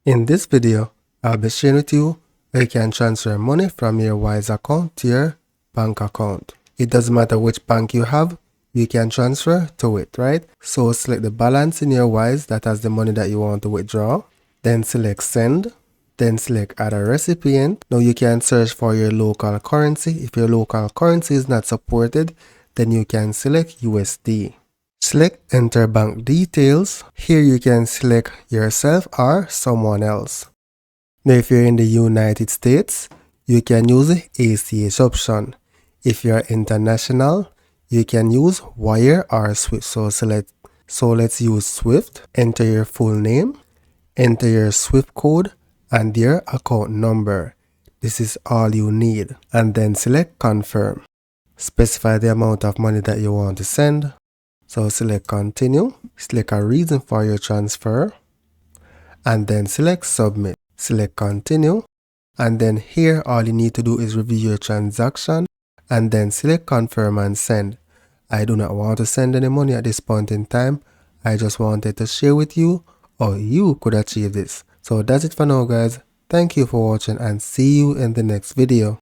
In this video, I'll be sharing with you how you can transfer money from your Wise account to your bank account. It doesn't matter which bank you have, you can transfer to it, right? So select the balance in your Wise that has the money that you want to withdraw. Then select send. Then select add a recipient. Now you can search for your local currency. If your local currency is not supported, then you can select USD. Select enter bank details. Here you can select yourself or someone else. Now if you're in the United States, you can use the ACH option. If you're international, you can use Wire or Swift. So let's use Swift. Enter your full name, enter your Swift code and your account number. This is all you need. And then select confirm. Specify the amount of money that you want to send. So select continue, select a reason for your transfer, and then select submit. Select continue, and then here all you need to do is review your transaction, and then select confirm and send. I do not want to send any money at this point in time. I just wanted to share with you how you could achieve this. So that's it for now guys. Thank you for watching and see you in the next video.